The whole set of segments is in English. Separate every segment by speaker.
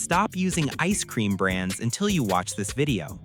Speaker 1: Stop using ice cream brands until you watch this video.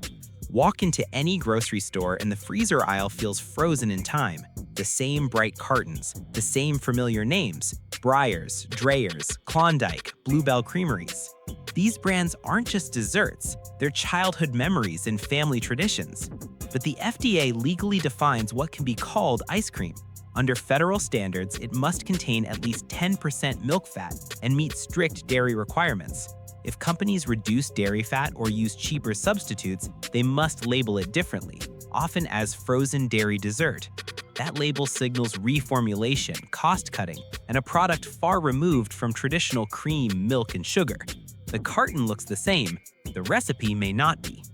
Speaker 1: Walk into any grocery store and the freezer aisle feels frozen in time. The same bright cartons, the same familiar names: Breyers, Dreyer's, Klondike, Bluebell Creameries. These brands aren't just desserts, they're childhood memories and family traditions. But the FDA legally defines what can be called ice cream. Under federal standards, it must contain at least 10% milk fat and meet strict dairy requirements. If companies reduce dairy fat or use cheaper substitutes, they must label it differently, often as frozen dairy dessert. That label signals reformulation, cost-cutting, and a product far removed from traditional cream, milk, and sugar. The carton looks the same, the recipe may not be.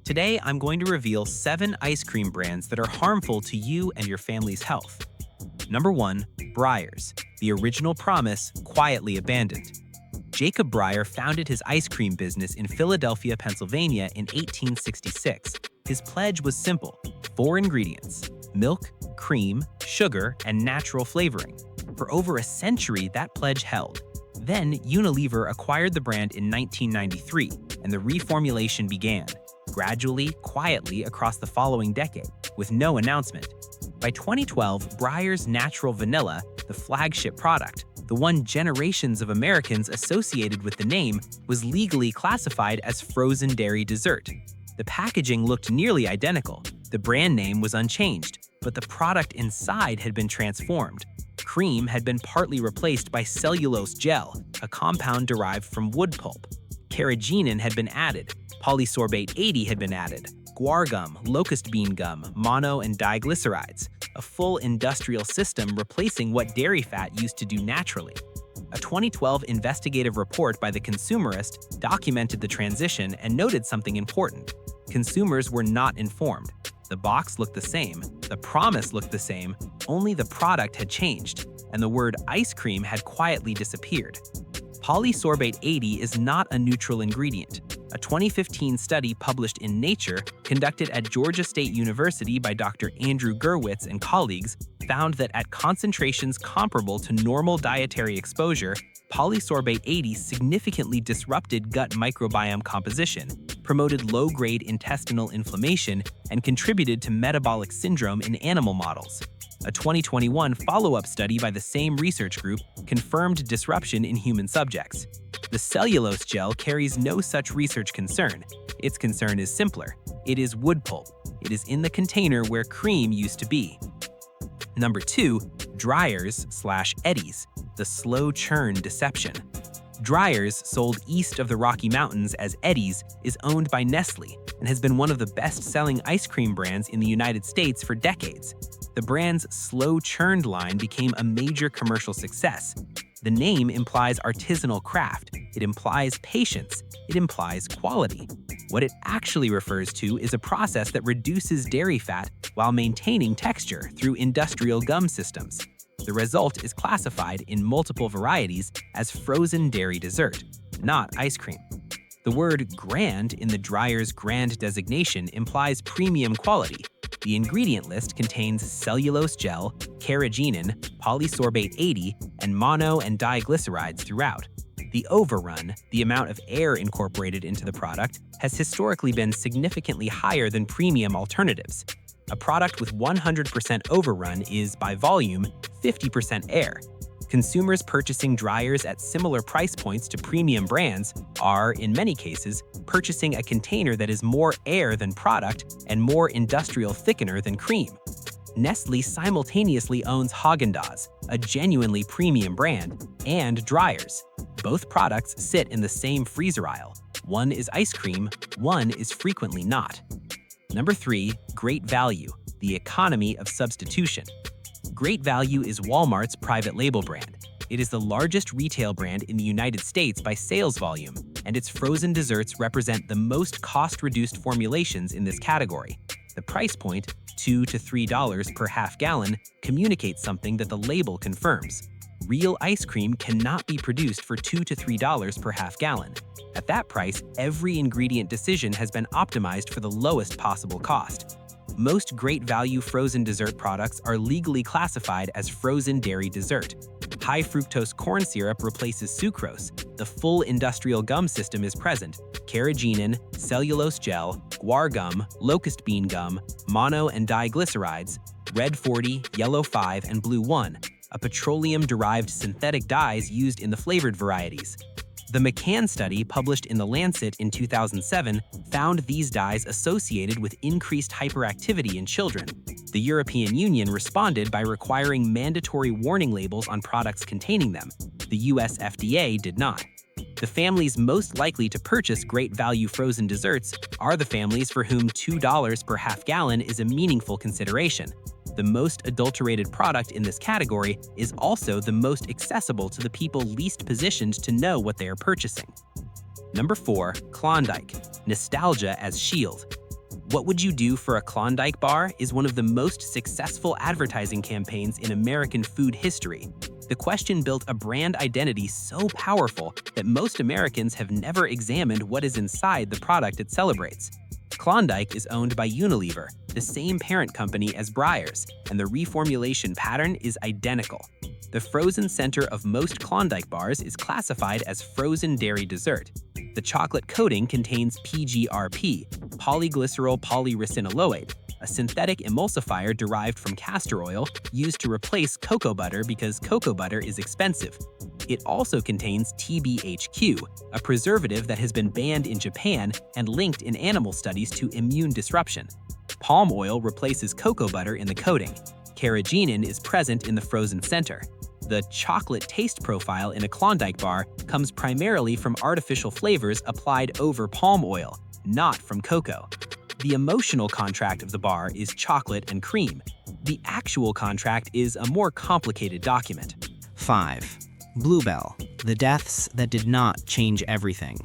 Speaker 1: Today, I'm going to reveal 7 ice cream brands that are harmful to you and your family's health. Number 1. Breyers, the original promise quietly abandoned. Jacob Breyer founded his ice cream business in Philadelphia, Pennsylvania in 1866. His pledge was simple: 4 ingredients: milk, cream, sugar, and natural flavoring. For over a century, that pledge held. Then Unilever acquired the brand in 1993, and the reformulation began, gradually, quietly across the following decade, with no announcement. By 2012, Breyer's Natural Vanilla, the flagship product, the one generations of Americans associated with the name, was legally classified as frozen dairy dessert. The packaging looked nearly identical. The brand name was unchanged, but the product inside had been transformed. Cream had been partly replaced by cellulose gel, a compound derived from wood pulp. Carrageenan had been added. Polysorbate 80 had been added. Guar gum, locust bean gum, mono and diglycerides, a full industrial system replacing what dairy fat used to do naturally. A 2012 investigative report by The Consumerist documented the transition and noted something important. Consumers were not informed. The box looked the same, the promise looked the same, only the product had changed, and the word ice cream had quietly disappeared. Polysorbate 80 is not a neutral ingredient. A 2015 study published in Nature, conducted at Georgia State University by Dr. Andrew Gurwitz and colleagues, found that at concentrations comparable to normal dietary exposure, Polysorbate 80 significantly disrupted gut microbiome composition, promoted low-grade intestinal inflammation, and contributed to metabolic syndrome in animal models. A 2021 follow-up study by the same research group confirmed disruption in human subjects. The cellulose gel carries no such research concern. Its concern is simpler. It is wood pulp. It is in the container where cream used to be. Number 2. Dreyer's/Eddie's, the slow churn deception. Dreyer's, sold east of the Rocky Mountains as Eddie's, is owned by Nestle and has been one of the best-selling ice cream brands in the United States for decades. The brand's slow-churned line became a major commercial success. The name implies artisanal craft, it implies patience, it implies quality. What it actually refers to is a process that reduces dairy fat while maintaining texture through industrial gum systems. The result is classified in multiple varieties as frozen dairy dessert, not ice cream. The word grand in the Dreyer's Grand designation implies premium quality. The ingredient list contains cellulose gel, carrageenan, polysorbate 80, and mono and diglycerides throughout. The overrun, the amount of air incorporated into the product, has historically been significantly higher than premium alternatives. A product with 100% overrun is, by volume, 50% air. Consumers purchasing Dreyer's at similar price points to premium brands are, in many cases, purchasing a container that is more air than product and more industrial thickener than cream. Nestle simultaneously owns Häagen-Dazs, a genuinely premium brand, and Dreyer's. Both products sit in the same freezer aisle. One is ice cream, one is frequently not. Number 3. Great Value, the economy of substitution. Great Value is Walmart's private label brand. It is the largest retail brand in the United States by sales volume, and its frozen desserts represent the most cost-reduced formulations in this category. The price point, $2 to $3 per half gallon, communicates something that the label confirms. Real ice cream cannot be produced for $2 to $3 per half gallon. At that price, every ingredient decision has been optimized for the lowest possible cost. Most Great Value frozen dessert products are legally classified as frozen dairy dessert. High fructose corn syrup replaces sucrose. The full industrial gum system is present: carrageenan, cellulose gel, guar gum, locust bean gum, mono and diglycerides, red 40, yellow 5, and blue 1, a petroleum-derived synthetic dyes used in the flavored varieties. The McCann study, published in The Lancet in 2007, found these dyes associated with increased hyperactivity in children. The European Union responded by requiring mandatory warning labels on products containing them. The US FDA did not. The families most likely to purchase great value frozen desserts are the families for whom $2 per half gallon is a meaningful consideration. The most adulterated product in this category is also the most accessible to the people least positioned to know what they are purchasing. Number 4. Klondike. Nostalgia as shield. What would you do for a Klondike bar is one of the most successful advertising campaigns in American food history. The question built a brand identity so powerful that most Americans have never examined what is inside the product it celebrates. Klondike is owned by Unilever, the same parent company as Breyers, and the reformulation pattern is identical. The frozen center of most Klondike bars is classified as frozen dairy dessert. The chocolate coating contains PGRP, polyglycerol polyracinylloate, a synthetic emulsifier derived from castor oil used to replace cocoa butter because cocoa butter is expensive. It also contains TBHQ, a preservative that has been banned in Japan and linked in animal studies to immune disruption. Palm oil replaces cocoa butter in the coating. Carrageenan is present in the frozen center. The chocolate taste profile in a Klondike bar comes primarily from artificial flavors applied over palm oil, not from cocoa. The emotional contract of the bar is chocolate and cream. The actual contract is a more complicated document.
Speaker 2: 5. Bluebell, the deaths that did not change everything.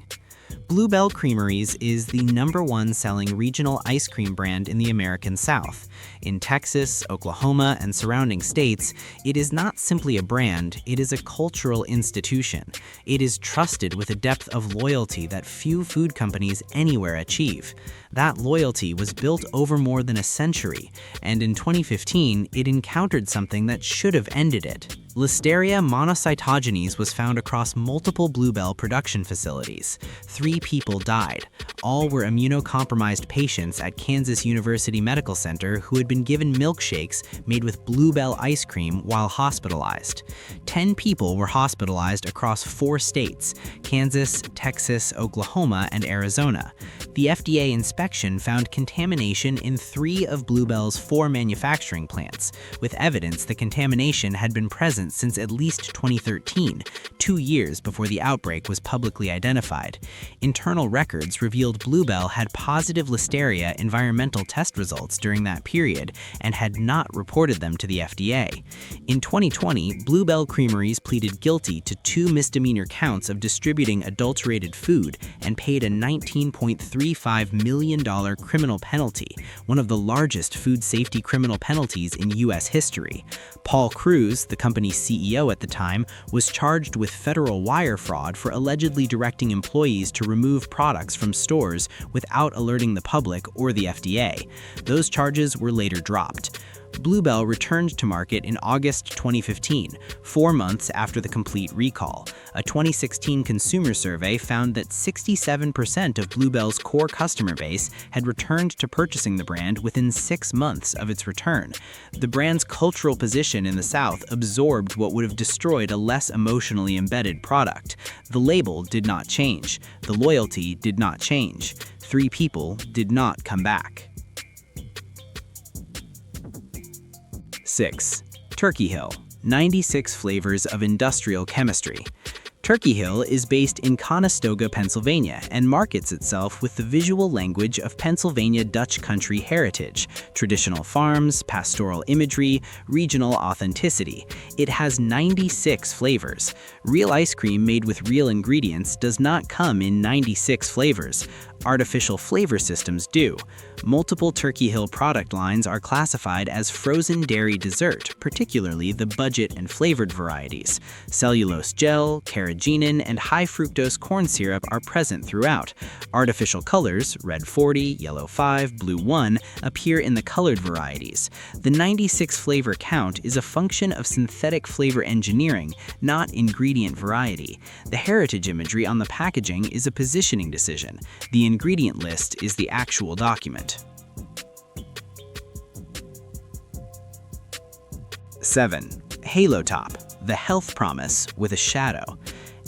Speaker 2: Bluebell Creameries is the #1 selling regional ice cream brand in the American South. In Texas, Oklahoma, and surrounding states, it is not simply a brand, it is a cultural institution. It is trusted with a depth of loyalty that few food companies anywhere achieve. That loyalty was built over more than a century, and in 2015, it encountered something that should have ended it. Listeria monocytogenes was found across multiple Bluebell production facilities. 3 people died. All were immunocompromised patients at Kansas University Medical Center who had been given milkshakes made with Bluebell ice cream while hospitalized. 10 people were hospitalized across 4 states: Kansas, Texas, Oklahoma, and Arizona. The FDA inspection found contamination in 3 of Bluebell's 4 manufacturing plants, with evidence the contamination had been present since at least 2013, 2 years before the outbreak was publicly identified. Internal records revealed Bluebell had positive Listeria environmental test results during that period and had not reported them to the FDA. In 2020, Bluebell Creameries pleaded guilty to 2 misdemeanor counts of distributing adulterated food and paid a $19.35 million criminal penalty, one of the largest food safety criminal penalties in U.S. history. Paul Cruz, the company's CEO at the time, was charged with federal wire fraud for allegedly directing employees to remove products from stores without alerting the public or the FDA. Those charges were later dropped. Bluebell returned to market in August 2015, 4 months after the complete recall. A 2016 consumer survey found that 67% of Bluebell's core customer base had returned to purchasing the brand within 6 months of its return. The brand's cultural position in the South absorbed what would have destroyed a less emotionally embedded product. The label did not change. The loyalty did not change. 3 people did not come back. 6. Turkey Hill, 96 flavors of industrial chemistry. Turkey Hill is based in Conestoga, Pennsylvania, and markets itself with the visual language of Pennsylvania Dutch country heritage, traditional farms, pastoral imagery, regional authenticity. It has 96 flavors. Real ice cream made with real ingredients does not come in 96 flavors. Artificial flavor systems do. Multiple Turkey Hill product lines are classified as frozen dairy dessert, particularly the budget and flavored varieties. Cellulose gel, carrageenan, carrageenan, and high fructose corn syrup are present throughout. Artificial colors, red 40, yellow 5, blue 1, appear in the colored varieties. The 96 flavor count is a function of synthetic flavor engineering, not ingredient variety. The heritage imagery on the packaging is a positioning decision. The ingredient list is the actual document. 7. Halo Top, the health promise with a shadow.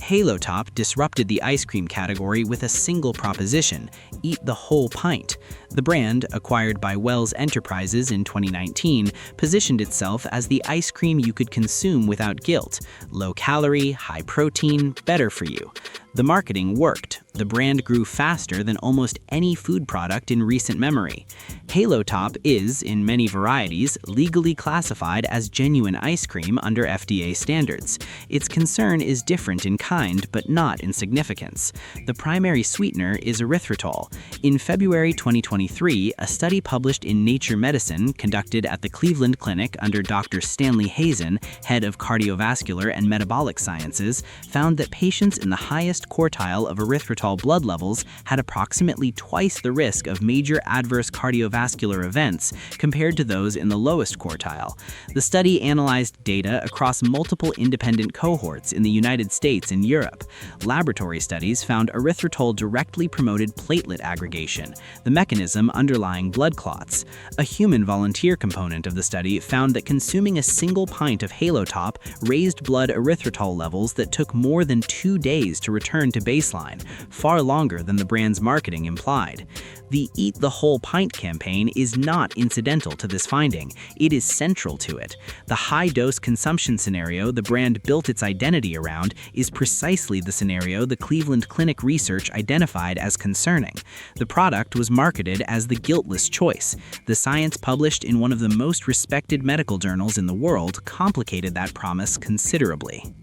Speaker 2: Halo Top disrupted the ice cream category with a single proposition: eat the whole pint. The brand, acquired by Wells Enterprises in 2019, positioned itself as the ice cream you could consume without guilt. Low calorie, high protein, better for you. The marketing worked. The brand grew faster than almost any food product in recent memory. Halo Top is, in many varieties, legally classified as genuine ice cream under FDA standards. Its concern is different in kind, but not in significance. The primary sweetener is erythritol. In February 2023, a study published in Nature Medicine, conducted at the Cleveland Clinic under Dr. Stanley Hazen, head of cardiovascular and metabolic sciences, found that patients in the highest quartile of erythritol blood levels had approximately twice the risk of major adverse cardiovascular events compared to those in the lowest quartile. The study analyzed data across multiple independent cohorts in the United States and Europe. Laboratory studies found erythritol directly promoted platelet aggregation, the mechanism underlying blood clots. A human volunteer component of the study found that consuming a single pint of Halo Top raised blood erythritol levels that took more than 2 days to return to baseline, far longer than the brand's marketing implied. The Eat the Whole Pint campaign is not incidental to this finding. It is central to it. The high-dose consumption scenario the brand built its identity around is precisely the scenario the Cleveland Clinic research identified as concerning. The product was marketed as the guiltless choice. The science published in one of the most respected medical journals in the world complicated that promise considerably.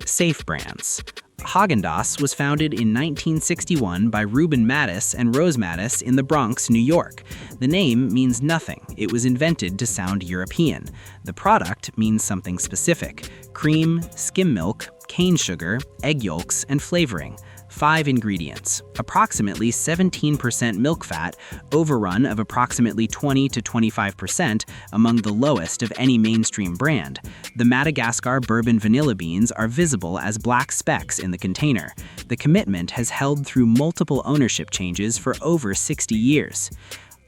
Speaker 2: Safe brands. Haagen-Dazs was founded in 1961 by Reuben Mattis and Rose Mattis in the Bronx, New York. The name means nothing. It was invented to sound European. The product means something specific: cream, skim milk, cane sugar, egg yolks, and flavoring. 5 ingredients: approximately 17% milk fat, overrun of approximately 20 to 25%, among the lowest of any mainstream brand. The Madagascar bourbon vanilla beans are visible as black specks in the container. The commitment has held through multiple ownership changes for over 60 years.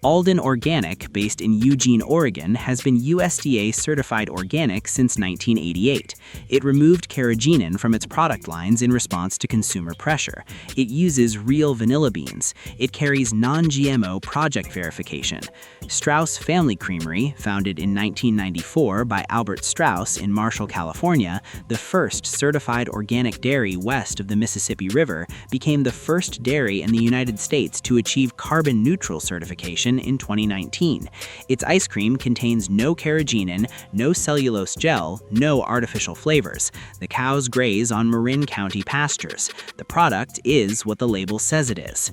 Speaker 2: Alden Organic, based in Eugene, Oregon, has been USDA certified organic since 1988. It removed carrageenan from its product lines in response to consumer pressure. It uses real vanilla beans. It carries non-GMO project verification. Strauss Family Creamery, founded in 1994 by Albert Strauss in Marshall, California, the first certified organic dairy west of the Mississippi River, became the first dairy in the United States to achieve carbon neutral certification in 2019. Its ice cream contains no carrageenan, no cellulose gel, no artificial flavors. The cows graze on Marin County pastures. The product is what the label says it is.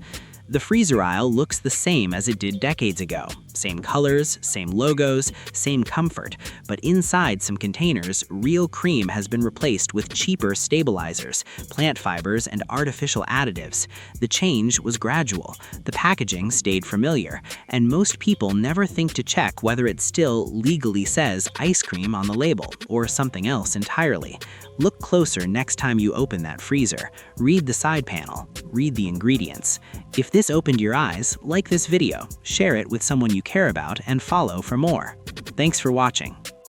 Speaker 2: The freezer aisle looks the same as it did decades ago. Same colors, same logos, same comfort. But inside some containers, real cream has been replaced with cheaper stabilizers, plant fibers, and artificial additives. The change was gradual. The packaging stayed familiar, and most people never think to check whether it still legally says ice cream on the label or something else entirely. Look closer next time you open that freezer. Read the side panel. Read the ingredients. If this opened your eyes, like this video, share it with someone you care about, and follow for more. Thanks for watching.